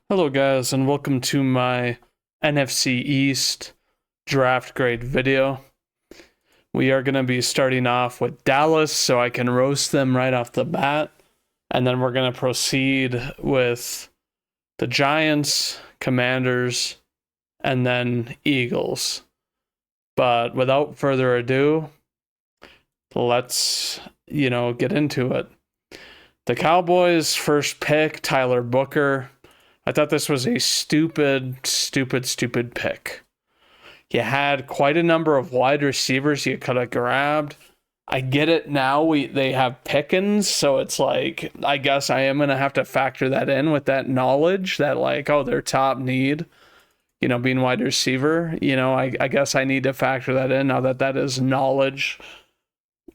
Hello, guys, and welcome to my NFC East draft grade video. We are going to be starting off with Dallas so I can roast them right off the bat, and then we're going to proceed with the Giants, Commanders, and then Eagles. But without further ado, let's, get into it. The Cowboys' first pick, Tyler Booker. I thought this was a stupid pick. You had quite a number of wide receivers you could have grabbed. I get it now. They have Pickens, so it's like, I guess I am going to have to factor that in with that knowledge that, like, oh, their top need, being wide receiver. I guess I need to factor that in now that is knowledge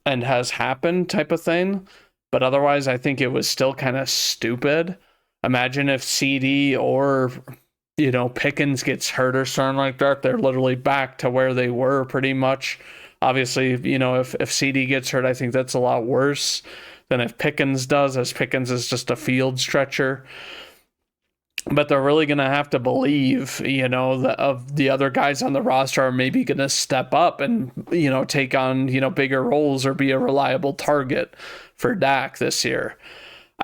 and has happened type of thing. But otherwise, I think it was still kind of stupid. Imagine if CD or, Pickens gets hurt or something like that. They're literally back to where they were pretty much. Obviously, if CD gets hurt, I think that's a lot worse than if Pickens does, as Pickens is just a field stretcher. But they're really going to have to believe, of the other guys on the roster are maybe going to step up and, take on, bigger roles or be a reliable target for Dak this year.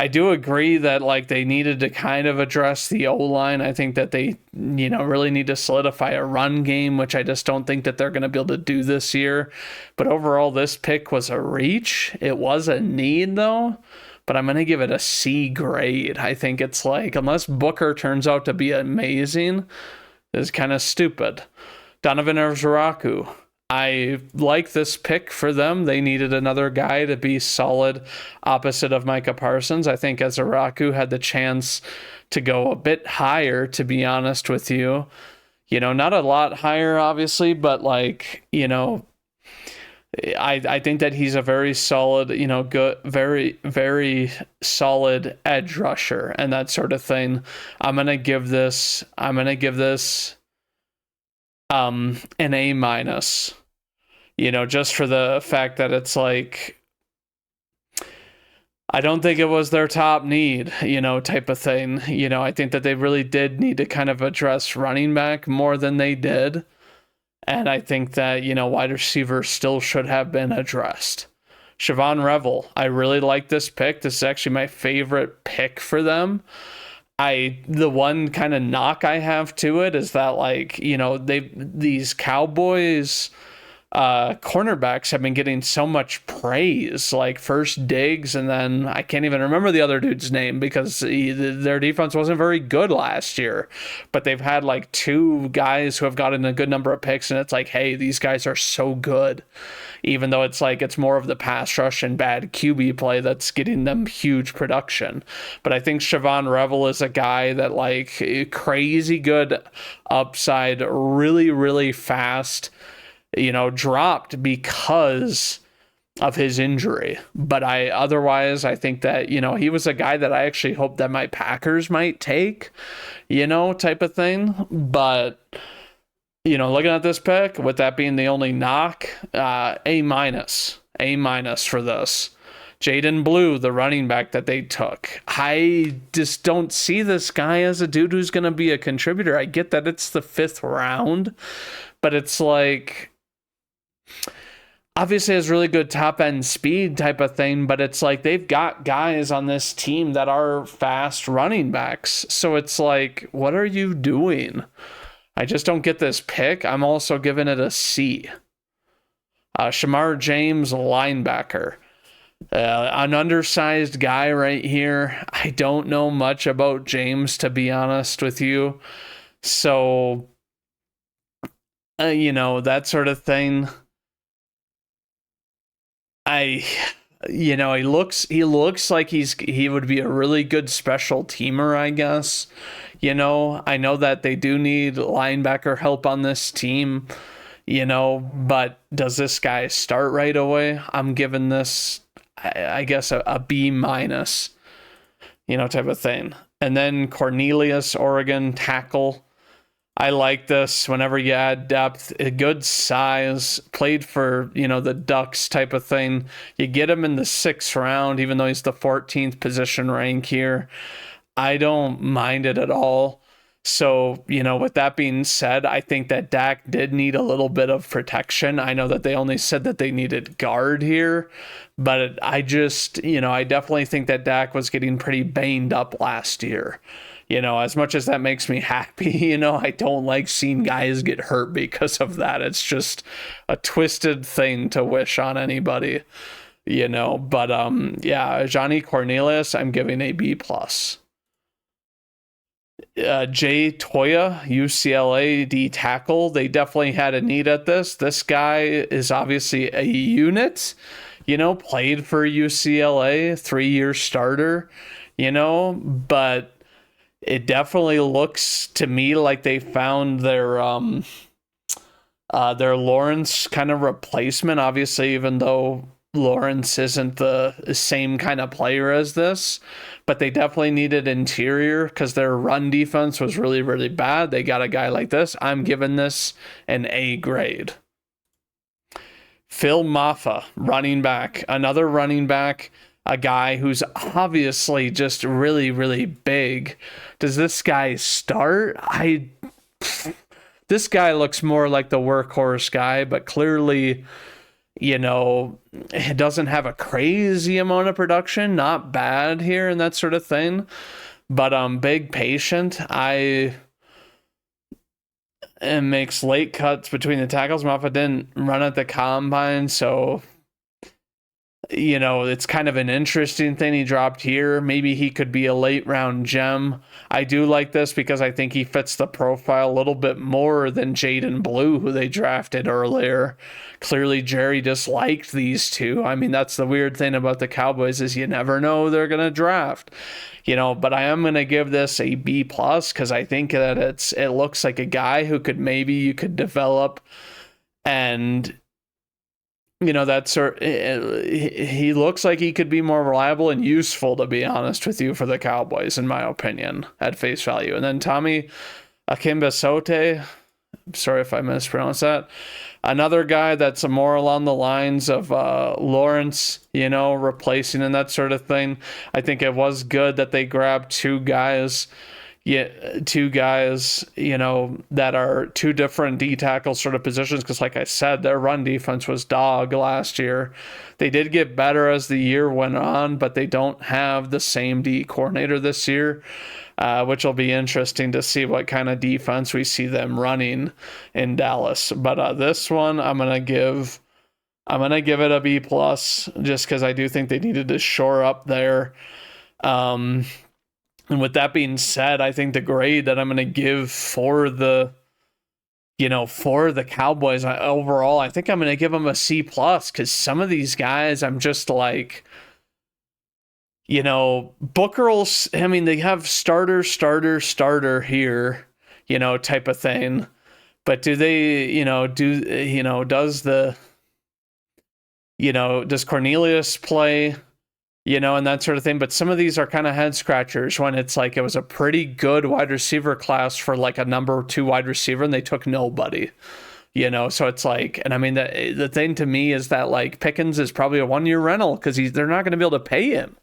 I do agree that they needed to kind of address the O-line. I think that they, really need to solidify a run game, which I just don't think that they're going to be able to do this year. But overall, this pick was a reach. It was a need though, but I'm going to give it a C grade. I think it's unless Booker turns out to be amazing, it's kind of stupid. Donovan Ezraku. I like this pick for them. They needed another guy to be solid opposite of Micah Parsons. I think Ezraku had the chance to go a bit higher, to be honest with you. Not a lot higher, obviously, but I think that he's a very solid, good, very, very solid edge rusher and that sort of thing. I'm going to give this an A minus, just for the fact that it's I don't think it was their top need, type of thing. I think that they really did need to kind of address running back more than they did. And I think that, wide receiver still should have been addressed. Siobhan Revel, I really like this pick. This is actually my favorite pick for them. The one kind of knock I have to it is that these Cowboys cornerbacks have been getting so much praise, first Diggs, and then I can't even remember the other dude's name because their defense wasn't very good last year, but they've had two guys who have gotten a good number of picks, and it's hey, these guys are so good, even though it's more of the pass rush and bad QB play that's getting them huge production. But I think Siobhan Revel is a guy that crazy good upside, really, really fast, dropped because of his injury. But I think that, he was a guy that I actually hope that my Packers might take, type of thing. But, looking at this pick, with that being the only knock, A minus for this. Jaden Blue, the running back that they took. I just don't see this guy as a dude who's going to be a contributor. I get that it's the 5th round, but it's obviously has really good top end speed type of thing, but it's they've got guys on this team that are fast running backs. So it's what are you doing? I just don't get this pick. I'm also giving it a C. Shamar James, linebacker. An undersized guy right here. I don't know much about James, to be honest with you. So, that sort of thing. He looks like he would be a really good special teamer, I guess. I know that they do need linebacker help on this team, but does this guy start right away? I'm giving this, I guess, a B minus, type of thing. And then Cornelius, Oregon tackle. I like this whenever you add depth, a good size, played for, the Ducks type of thing. You get him in the 6th round, even though he's the 14th position rank here. I don't mind it at all. So, with that being said, I think that Dak did need a little bit of protection. I know that they only said that they needed guard here, but I just, I definitely think that Dak was getting pretty banged up last year. As much as that makes me happy, I don't like seeing guys get hurt because of that. It's just a twisted thing to wish on anybody, but yeah, Johnny Cornelius, I'm giving a B plus. Jay Toya, UCLA D tackle. They definitely had a need at this. This guy is obviously a unit, played for UCLA, 3-year starter, but it definitely looks to me like they found their Lawrence kind of replacement. Obviously, even though Lawrence isn't the same kind of player as this, but they definitely needed interior because their run defense was really, really bad. They got a guy like this. I'm giving this an A grade. Phil Maffa, running back, another running back, a guy who's obviously just really, really big. Does this guy start? This guy looks more like the workhorse guy, but clearly, it doesn't have a crazy amount of production, not bad here and that sort of thing, but big patient. It makes late cuts between the tackles. Maffa didn't run at the combine, so it's kind of an interesting thing he dropped here. Maybe he could be a late round gem. I do like this because I think he fits the profile a little bit more than Jaden Blue, who they drafted earlier. Clearly, Jerry disliked these two. I mean, that's the weird thing about the Cowboys is you never know who they're going to draft. But I am going to give this a B plus because I think that it looks like a guy who you could develop and he looks like he could be more reliable and useful, to be honest with you, for the Cowboys, in my opinion, at face value. And then Tommy Akimbasote, sorry if I mispronounced that, another guy that's more along the lines of Lawrence, replacing and that sort of thing. I think it was good that they grabbed two guys, that are two different D tackle sort of positions, because like I said, their run defense was dog last year. They did get better as the year went on, but they don't have the same D coordinator this year, which will be interesting to see what kind of defense we see them running in Dallas. But this one, I'm gonna give it a B plus, just because I do think they needed to shore up there. And with that being said, I think the grade that I'm going to give for the Cowboys overall, I think I'm going to give them a C plus, because some of these guys, I'm just like, Booker's, I mean, they have starter here, type of thing. But do they, does Cornelius play? And that sort of thing. But some of these are kind of head scratchers when it's like it was a pretty good wide receiver class for like a number 2 wide receiver and they took nobody, so it's like, and I mean, the thing to me is that like Pickens is probably a 1-year rental because they're not going to be able to pay him.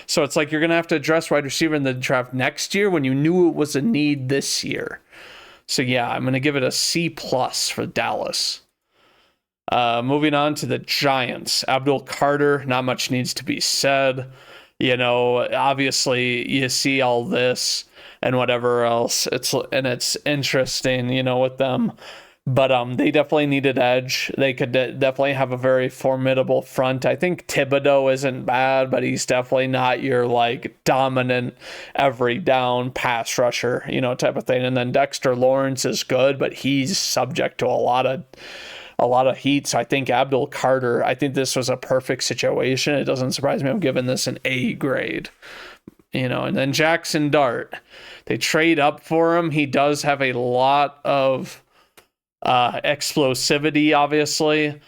So it's like you're going to have to address wide receiver in the draft next year when you knew it was a need this year. So yeah, I'm going to give it a C plus for Dallas. Moving on to the Giants, Abdul Carter, not much needs to be said. Obviously you see all this and whatever else. It's interesting, with them. But they definitely needed edge. They could definitely have a very formidable front. I think Thibodeau isn't bad, but he's definitely not your like dominant every down pass rusher, type of thing. And then Dexter Lawrence is good, but he's subject to a lot of heat. So I think Abdul Carter, I think this was a perfect situation. It doesn't surprise me. I'm giving this an A grade. And then Jackson Dart, they trade up for him. He does have a lot of explosivity, obviously.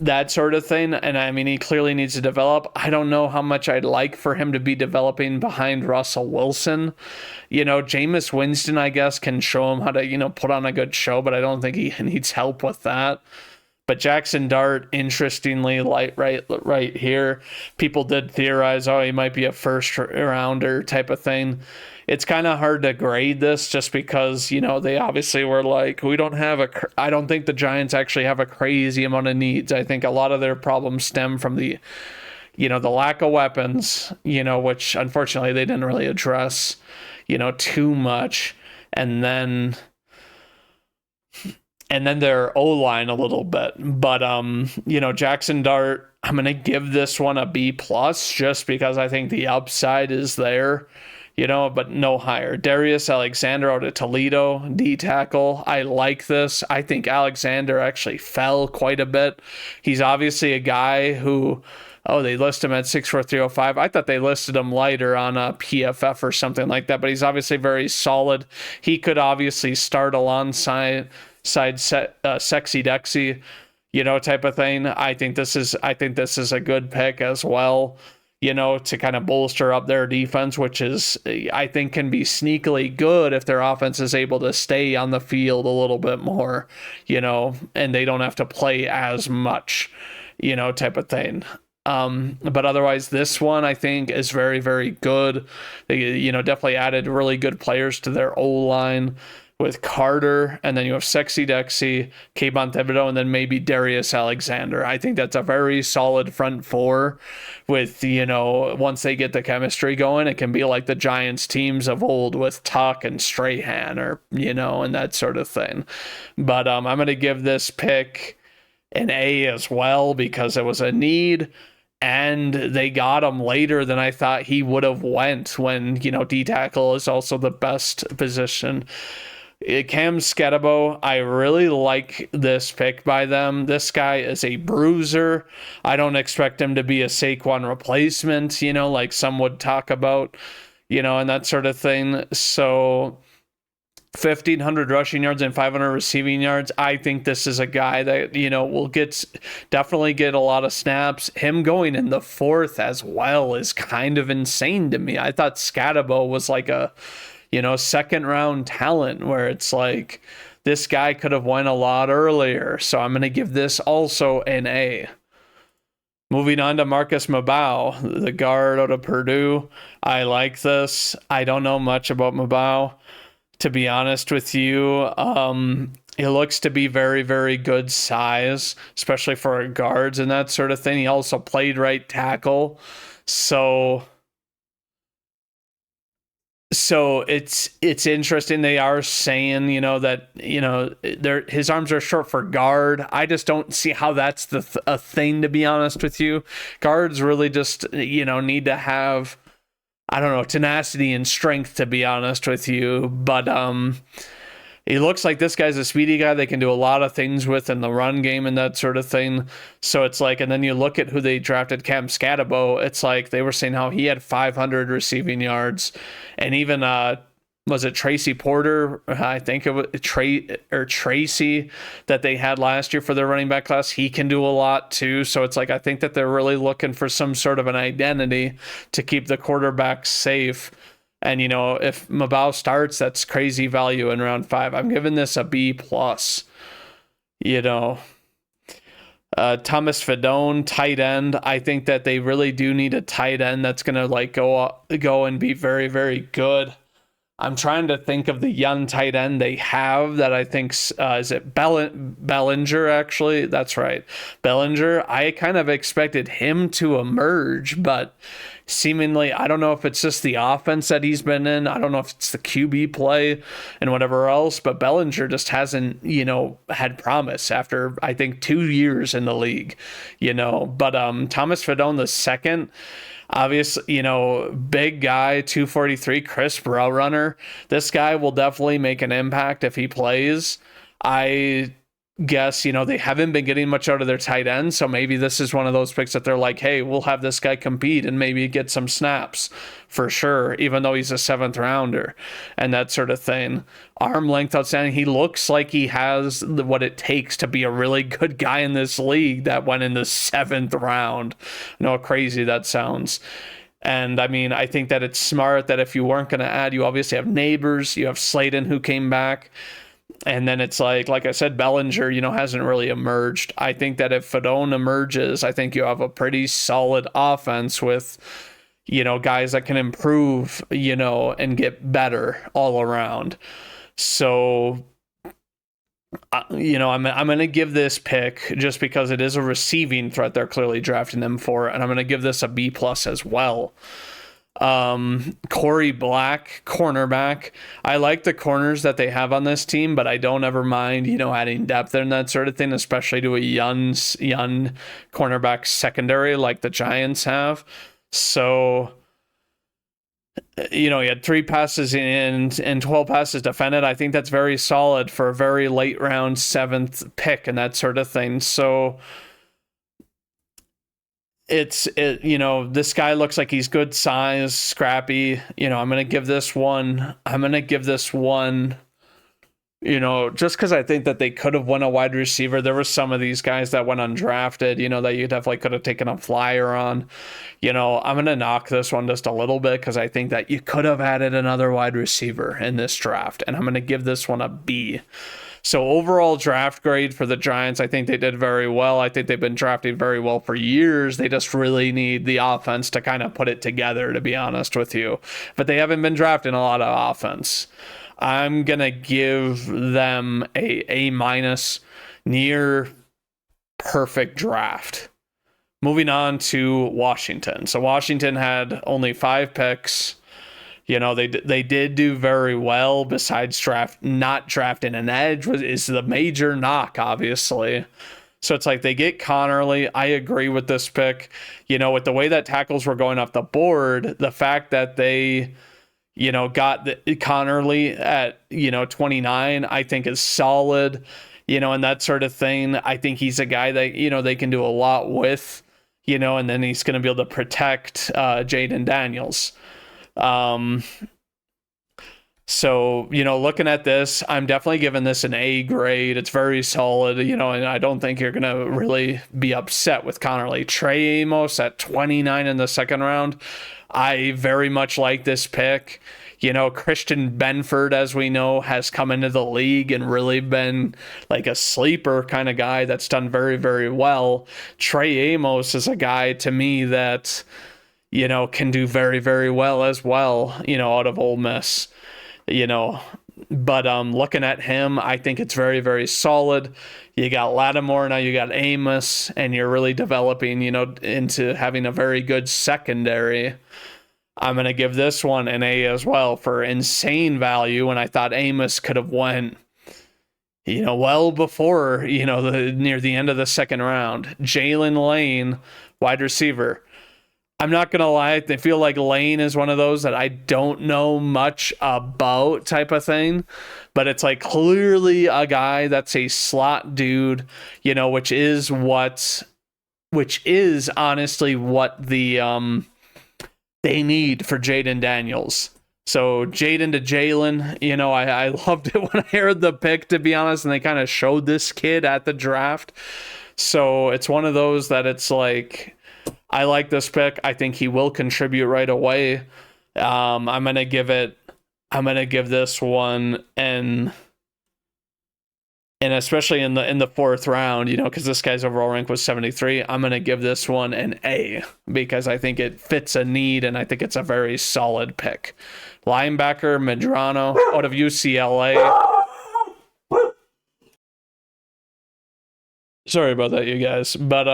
That sort of thing. And I mean, he clearly needs to develop. I don't know how much I'd like for him to be developing behind Russell Wilson. Jameis Winston, I guess, can show him how to, put on a good show, but I don't think he needs help with that. But Jackson Dart, interestingly, right here, people did theorize, oh, he might be a first rounder type of thing. It's kind of hard to grade this just because, they obviously were like, I don't think the Giants actually have a crazy amount of needs. I think a lot of their problems stem from the lack of weapons, which unfortunately they didn't really address, too much. And then their O-line a little bit. But, Jackson Dart, I'm going to give this one a B plus just because I think the upside is there, but no higher. Darius Alexander out of Toledo, D tackle. I like this. I think Alexander actually fell quite a bit. He's obviously a guy who, they list him at 6'4", 305. I thought they listed him lighter on a PFF or something like that, but he's obviously very solid. He could obviously start alongside Sexy Dexy, type of thing. I think this is a good pick as well, to kind of bolster up their defense, which is, I think, can be sneakily good if their offense is able to stay on the field a little bit more, and they don't have to play as much, type of thing. But otherwise, this one I think is very, very good. They, definitely added really good players to their O-line with Carter, and then you have Sexy Dexy, Kayvon Thibodeau, and then maybe Darius Alexander. I think that's a very solid front four with, once they get the chemistry going, it can be like the Giants teams of old with Tuck and Strahan or, and that sort of thing. But I'm going to give this pick an A as well because it was a need. And they got him later than I thought he would have went when, D tackle is also the best position. Cam Sketabo, I really like this pick by them. This guy is a bruiser. I don't expect him to be a Saquon replacement, like some would talk about, and that sort of thing. So 1,500 rushing yards and 500 receiving yards. I think this is a guy that, will definitely get a lot of snaps. Him going in the fourth as well is kind of insane to me. I thought Sketabo was like a, second round talent where it's like this guy could have went a lot earlier. So I'm going to give this also an A. Moving on to Marcus Mabau, the guard out of Purdue. I like this. I don't know much about Mabau, to be honest with you. He looks to be very, very good size, especially for guards and that sort of thing. He also played right tackle. So it's interesting. They are saying, that, his arms are short for guard. I just don't see how that's a thing, to be honest with you. Guards really just, need to have, I don't know, tenacity and strength, to be honest with you. But he looks like this guy's a speedy guy they can do a lot of things with in the run game and that sort of thing. So it's like, and then you look at who they drafted, Cam Sketabo. It's like they were saying how he had 500 receiving yards, and even was it Tracy Porter? I think it was Tracy that they had last year for their running back class. He can do a lot too. So it's like, I think that they're really looking for some sort of an identity to keep the quarterback safe. And, if Mabau starts, that's crazy value in round 5. I'm giving this a B plus. Thomas Fedone, tight end. I think that they really do need a tight end that's going to go and be very, very good. I'm trying to think of the young tight end they have that I think, is it Bellinger, actually? That's right. Bellinger. I kind of expected him to emerge, but seemingly, I don't know if it's just the offense that he's been in. I don't know if it's the QB play and whatever else, but Bellinger just hasn't, had promise after, I think, 2 years in the league, But Thomas Fedone the second, obviously, big guy, 243, crisp route runner. This guy will definitely make an impact if he plays. I guess, they haven't been getting much out of their tight end, so maybe this is one of those picks that they're like, hey, we'll have this guy compete and maybe get some snaps for sure, even though he's a 7th rounder and that sort of thing. Arm length outstanding. He looks like he has what it takes to be a really good guy in this league that went in the 7th round. I know how crazy that sounds. And I mean, I think that it's smart that if you weren't going to add, you obviously have Neighbors, you have Slayton who came back. And then it's like I said, Bellinger, hasn't really emerged. I think that if Fedon emerges, I think you have a pretty solid offense with, guys that can improve, and get better all around. So, I'm going to give this pick just because it is a receiving threat they're clearly drafting them for, and I'm going to give this a B+ as well. Corey Black, cornerback. I like the corners that they have on this team, but I don't ever mind, adding depth and that sort of thing, especially to a young cornerback secondary like the Giants have. So, he had 3 passes in and 12 passes defended. I think that's very solid for a very late round 7th pick and that sort of thing. So this guy looks like he's good size, scrappy. I'm going to give this one, just because I think that they could have won a wide receiver. There were some of these guys that went undrafted, that you definitely could have taken a flyer on. I'm going to knock this one just a little bit because I think that you could have added another wide receiver in this draft, and I'm going to give this one a B. So overall draft grade for the Giants, I think they did very well. I think they've been drafting very well for years. They just really need the offense to kind of put it together, to be honest with you. But they haven't been drafting a lot of offense. I'm going to give them a A-, near perfect draft. Moving on to Washington. So Washington had only 5 picks. They did do very well. Besides not drafting an edge is the major knock, obviously. So it's like they get Connerly. I agree with this pick. With the way that tackles were going off the board, the fact that they got Connerly at 29, I think is solid. And that sort of thing. I think he's a guy that they can do a lot with. And then he's going to be able to protect Jaden Daniels. So, looking at this, I'm definitely giving this an A grade. It's very solid, and I don't think you're going to really be upset with Connerly. Trey Amos at 29 in the 2nd round. I very much like this pick. Christian Benford, as we know, has come into the league and really been like a sleeper kind of guy that's done very, very well. Trey Amos is a guy to me that can do very, very well as well, out of Ole Miss, but looking at him, I think it's very, very solid. You got Lattimore, now you got Amos, and you're really developing, into having a very good secondary. I'm going to give this one an A as well for insane value, and I thought Amos could have went, well before, near the end of the 2nd round. Jalen Lane, wide receiver. I'm not going to lie, I feel like Lane is one of those that I don't know much about type of thing, but it's like clearly a guy that's a slot dude, which is honestly what the they need for Jaden Daniels. So Jaden to Jalen, I loved it when I heard the pick, to be honest, and they kind of showed this kid at the draft. So it's one of those that it's like, I like this pick. I think he will contribute right away. I'm gonna give this one and especially in the 4th round, because this guy's overall rank was 73. I'm gonna give this one an A because I think it fits a need and I think it's a very solid pick. Linebacker Medrano out of UCLA. Sorry about that, you guys. But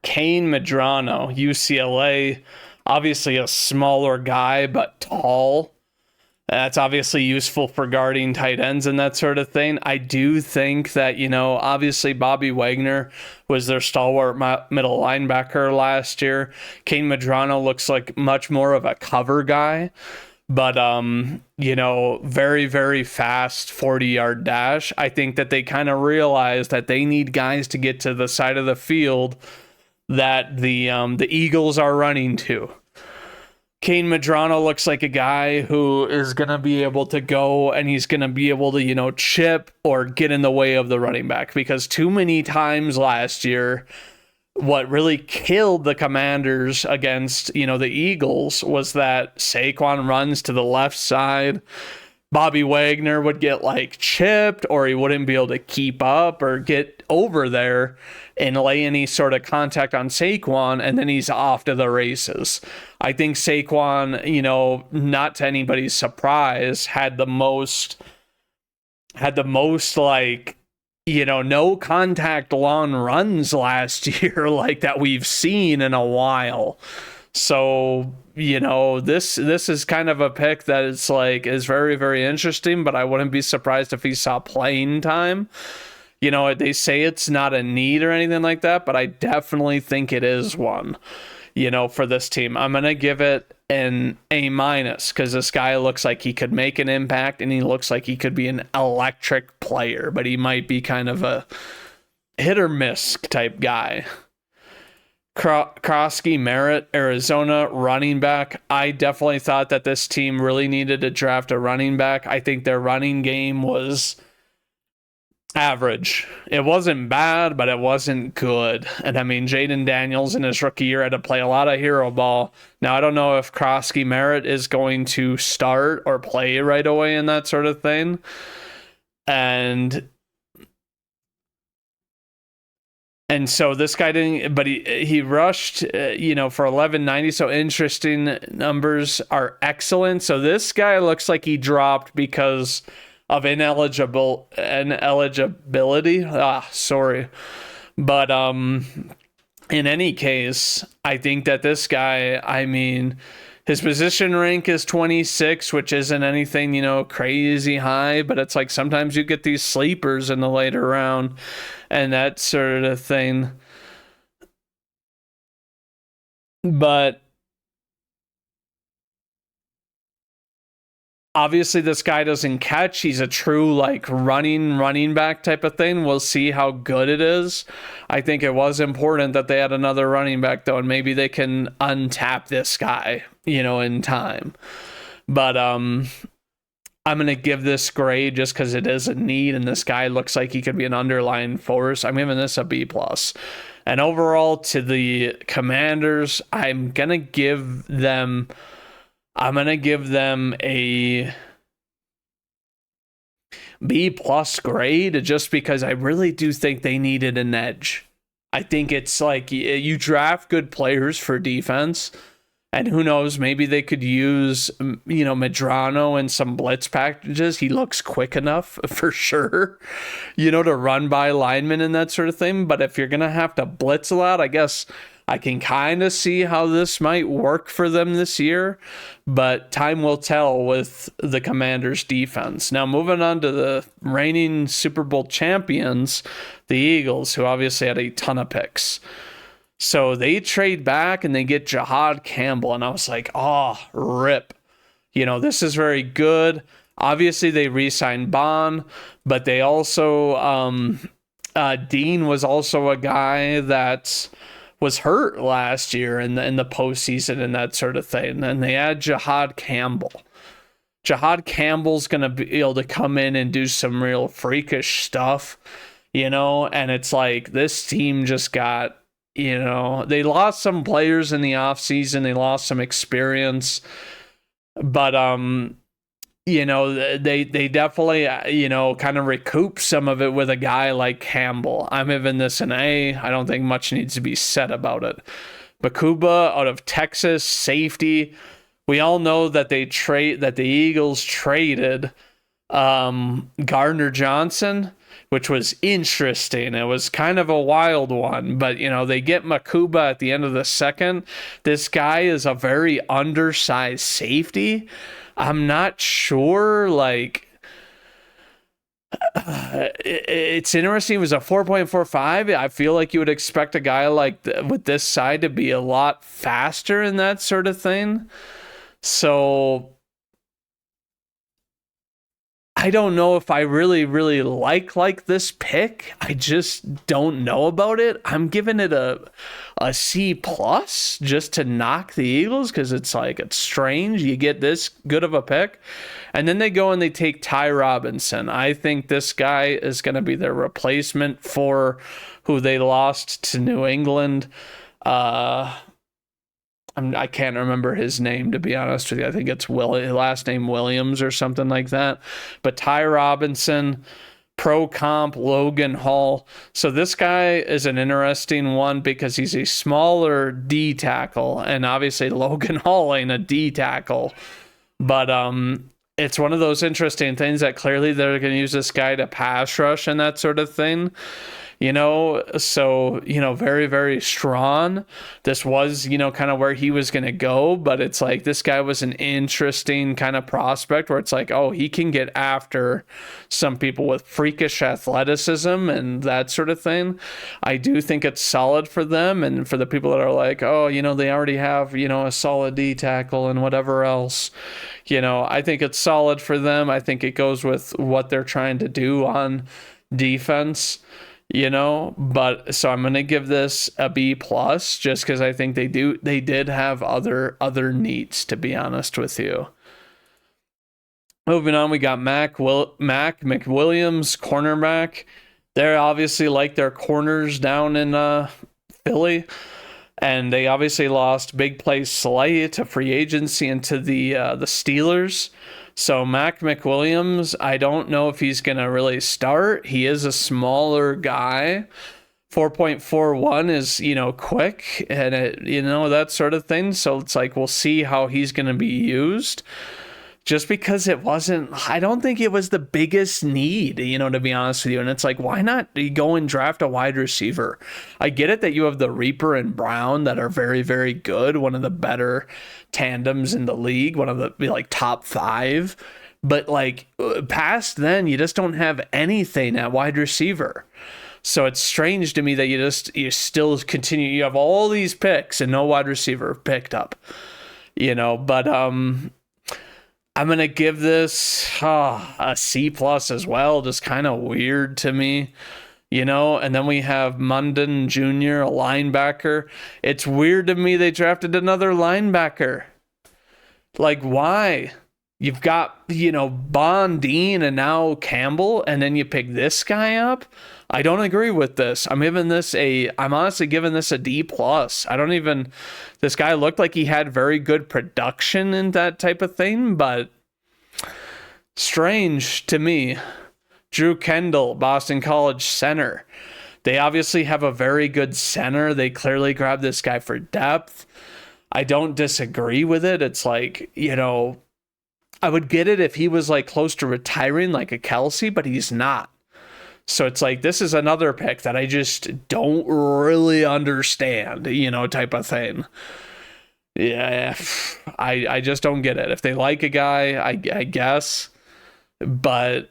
Kane Medrano, UCLA, obviously a smaller guy, but tall. That's obviously useful for guarding tight ends and that sort of thing. I do think that, obviously Bobby Wagner was their stalwart middle linebacker last year. Kane Medrano looks like much more of a cover guy. But, very, very fast 40-yard dash. I think that they kind of realize that they need guys to get to the side of the field that the Eagles are running to. Kane Medrano looks like a guy who is going to be able to go and he's going to be able to, chip or get in the way of the running back. Because too many times last year, what really killed the Commanders against, the Eagles was that Saquon runs to the left side. Bobby Wagner would get like chipped, or he wouldn't be able to keep up or get over there and lay any sort of contact on Saquon, and then he's off to the races. I think Saquon, not to anybody's surprise, had the most like, no contact long runs last year like that we've seen in a while. So, this is kind of a pick that is very, very interesting, but I wouldn't be surprised if he saw playing time. They say it's not a need or anything like that, but I definitely think it is one, for this team. I'm going to give it an A- because this guy looks like he could make an impact, and he looks like he could be an electric player, but he might be kind of a hit or miss type guy. Krosky Merritt, Arizona running back. I definitely thought that this team really needed to draft a running back. I think their running game was average. It wasn't bad, but it wasn't good. And I mean, Jaden Daniels in his rookie year had to play a lot of hero ball. Now, I don't know if Krosky Merritt is going to start or play right away in that sort of thing. And so this guy didn't, but he rushed, for 1190. So interesting, numbers are excellent. So this guy looks like he dropped because of ineligibility. Sorry. But in any case, I think that this guy, his position rank is 26, which isn't anything, crazy high, but it's like sometimes you get these sleepers in the later round and that sort of thing. But obviously this guy doesn't catch. He's a true running back type of thing. We'll see how good it is. I think it was important that they had another running back though, and maybe they can untap this guy, in time. But I'm going to give this grade just because it is a need, and this guy looks like he could be an underlying force. I'm giving this a B+. And overall, to the Commanders, I'm going to give them a B+ grade just because I really do think they needed an edge. I think it's like you draft good players for defense, and who knows, maybe they could use, Medrano in some blitz packages. He looks quick enough for sure, to run by linemen and that sort of thing. But if you're going to have to blitz a lot, I guess I can kind of see how this might work for them this year, but time will tell with the Commanders' defense. Now, moving on to the reigning Super Bowl champions, the Eagles, who obviously had a ton of picks. So they trade back and they get Jahad Campbell, and I was like, oh, rip. This is very good. Obviously, they re-signed Bond, but they also, Dean was also a guy that was hurt last year in the postseason and that sort of thing. And they had Jahad Campbell. Jahad Campbell's going to be able to come in and do some real freakish stuff, and it's like this team just got, they lost some players in the offseason. They lost some experience, but, they definitely, kind of recoup some of it with a guy like Campbell. I'm giving this an A. I don't think much needs to be said about it. Bakuba out of Texas, safety. We all know that the Eagles traded Gardner Johnson, which was interesting. It was kind of a wild one, but they get Makuba at the end of the second. This guy is a very undersized safety. I'm not sure, it's interesting. It was a 4.45. I feel like you would expect a guy with this side to be a lot faster and that sort of thing. So I don't know if I really, really like this pick. I just don't know about it. I'm giving it a C+ just to knock the Eagles because it's strange you get this good of a pick. And then they go and they take Ty Robinson. I think this guy is going to be their replacement for who they lost to New England. I can't remember his name, to be honest with you. I think it's last name Williams or something like that. But Ty Robinson, pro comp Logan Hall. So this guy is an interesting one because he's a smaller D tackle, and obviously Logan Hall ain't a D tackle. But it's one of those interesting things that clearly they're going to use this guy to pass rush and that sort of thing. So, very, very strong. This was, kind of where he was going to go, but it's like this guy was an interesting kind of prospect where it's like, oh, he can get after some people with freakish athleticism and that sort of thing. I do think it's solid for them, and for the people that are like, oh, they already have, a solid D tackle and whatever else. I think it's solid for them. I think it goes with what they're trying to do on defense. But so I'm going to give this a B plus just because I think they did have other needs, to be honest with you. Moving on, we got Mac McWilliams, cornerback. They're obviously like their corners down in Philly, and they obviously lost Big Play Slay to free agency and to the Steelers. So Mac McWilliams, I don't know if he's going to really start. He is a smaller guy. 4.41 is, quick and that sort of thing. So it's like, we'll see how he's going to be used. Just because I don't think it was the biggest need, to be honest with you. And it's like, why not go and draft a wide receiver? I get it that you have the Reaper and Brown that are very, very good. One of the better tandems in the league, one of the top 5. But past then, you just don't have anything at wide receiver. So it's strange to me that you still continue. You have all these picks and no wide receiver picked up, but, I'm going to give this a C plus as well. Just kind of weird to me, and then we have Munden Jr., a linebacker. It's weird to me they drafted another linebacker. Why? You've got, Bondine and now Campbell, and then you pick this guy up. I don't agree with this. I'm honestly giving this a D plus. This guy looked like he had very good production and that type of thing, but strange to me. Drew Kendall, Boston College center. They obviously have a very good center. They clearly grabbed this guy for depth. I don't disagree with it. It's like, I would get it if he was close to retiring like a Kelsey, but he's not. So it's like, this is another pick that I just don't really understand, type of thing. Yeah, I just don't get it. If they like a guy, I guess. But,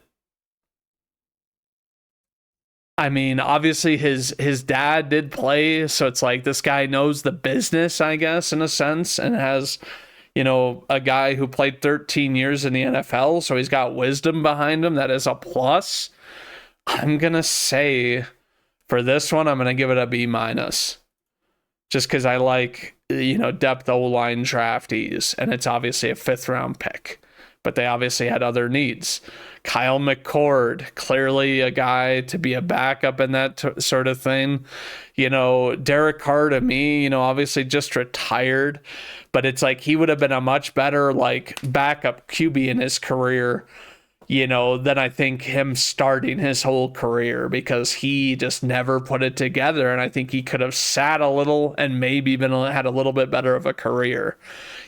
I mean, obviously his dad did play, so it's like this guy knows the business, I guess, in a sense, and has, a guy who played 13 years in the NFL, so he's got wisdom behind him. That is a plus. I'm going to say for this one, I'm going to give it a B minus. Just because I like, depth O-line draftees, and it's obviously a 5th round pick. But they obviously had other needs. Kyle McCord, clearly a guy to be a backup in that sort of thing. Derek Carr to me, obviously just retired. But it's like he would have been a much better backup QB in his career, than I think him starting his whole career, because he just never put it together. And I think he could have sat a little and maybe had a little bit better of a career,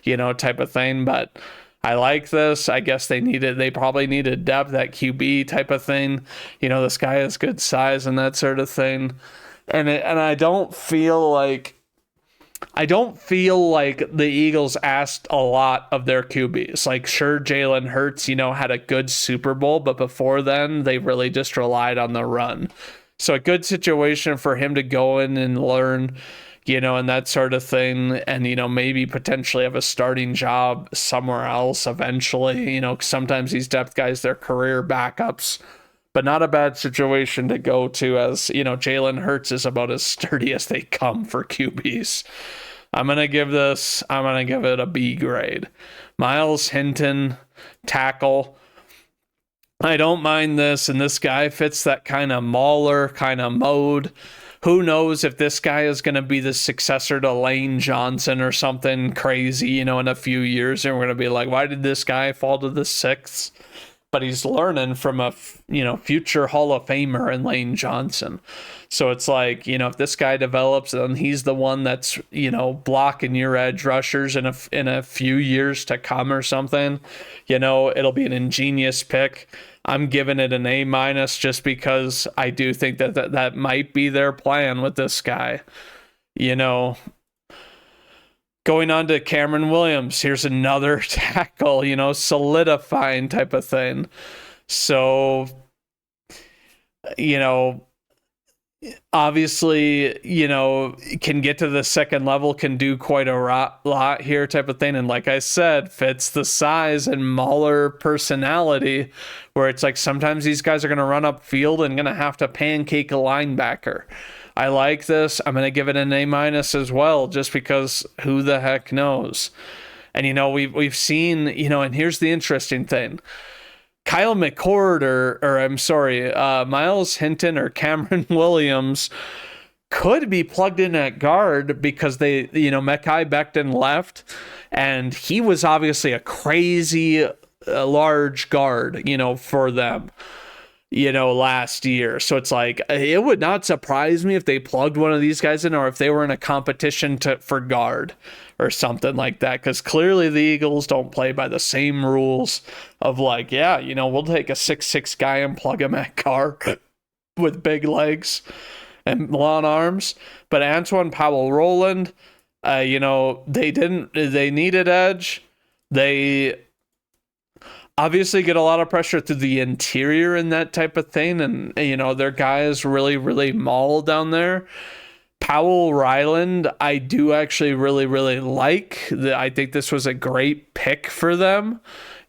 type of thing. But I like this. I guess they probably needed depth at QB type of thing. This guy has good size and that sort of thing. And I don't feel like the Eagles asked a lot of their QBs. Sure, Jalen Hurts, had a good Super Bowl, but before then, they really just relied on the run. So a good situation for him to go in and learn, and that sort of thing, and, maybe potentially have a starting job somewhere else eventually. Sometimes these depth guys, they're career backups, but not a bad situation to go to, as, Jalen Hurts is about as sturdy as they come for QBs. I'm going to give it a B grade. Miles Hinton, tackle. I don't mind this, and this guy fits that kind of mauler kind of mode who knows if this guy is going to be the successor to Lane Johnson or something crazy, you know, in a few years. And we're going to be like, why did this guy fall to the sixth? But he's learning from a, you know, future Hall of Famer in Lane Johnson. So it's like, you know, if this guy develops, then he's the one that's, you know, blocking your edge rushers in a few years to come or something. You know, it'll be an ingenious pick. I'm giving it an A- just because I do think that might be their plan with this guy. You know, going on to Cameron Williams, here's another tackle, you know, solidifying type of thing. So, you know, obviously, you know, can get to the second level, can do quite a lot here type of thing. And like I said, fits the size and Mauler personality where it's like sometimes these guys are going to run up field and going to have to pancake a linebacker. I like this. I'm going to give it an A- as well, just because who the heck knows? And, you know, we've seen, you know, and here's the interesting thing. Kyle McCord or I'm sorry, Miles Hinton or Cameron Williams could be plugged in at guard because they, you know, Mekhi Becton left and he was obviously a crazy large guard, you know, for them, you know, last year. So it's like, it would not surprise me if they plugged one of these guys in or if they were in a competition for guard or something like that, because clearly the Eagles don't play by the same rules of like, yeah, you know, we'll take a 6'6" guy and plug him at guard with big legs and long arms. But Antoine Powell-Roland, you know, they needed edge. They obviously get a lot of pressure through the interior and that type of thing. And, you know, their guys really, really maul down there. Powell Ryland, I do actually really, really like. I think this was a great pick for them,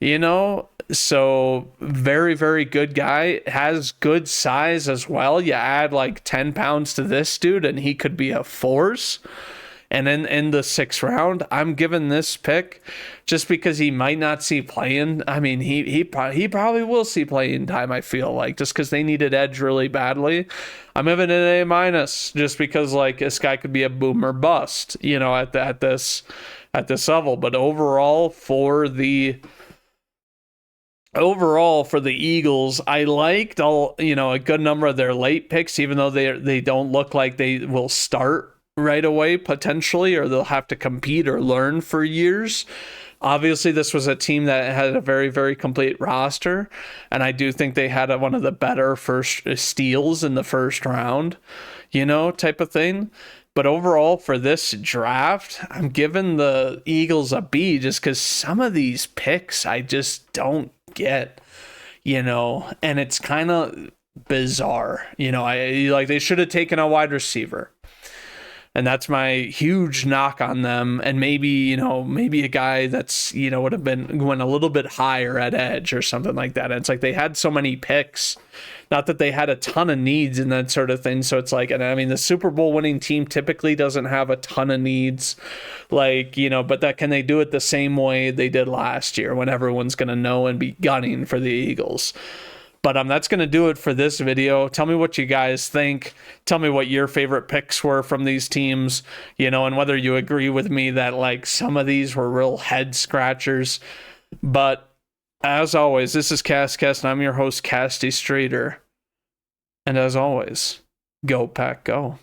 you know. So very, very good guy. Has good size as well. You add like 10 pounds to this dude and he could be a force. And then in the 6th round, I'm giving this pick just because he might not see playing. I mean, he probably will see playing time, I feel like, just because they needed edge really badly. I'm giving it an A- just because like this guy could be a boom or bust, you know, at this level. But overall for the Eagles, I liked a good number of their late picks, even though they don't look like they will start right away potentially, or they'll have to compete or learn for years. Obviously, this was a team that had a very, very complete roster, and I do think they had one of the better first steals in the first round, you know, type of thing. But overall, for this draft, I'm giving the Eagles a B just because some of these picks I just don't get, you know, and it's kind of bizarre. You know, they should have taken a wide receiver. And that's my huge knock on them. And maybe a guy that's, you know, would have been going a little bit higher at edge or something like that. And it's like they had so many picks, not that they had a ton of needs and that sort of thing. So it's like, and I mean, the Super Bowl winning team typically doesn't have a ton of needs, like, you know, but can they do it the same way they did last year when everyone's going to know and be gunning for the Eagles? But that's going to do it for this video. Tell me what you guys think. Tell me what your favorite picks were from these teams, you know, and whether you agree with me that like some of these were real head scratchers. But as always, this is Cast, and I'm your host, Casty Streeter. And as always, go Pack, go.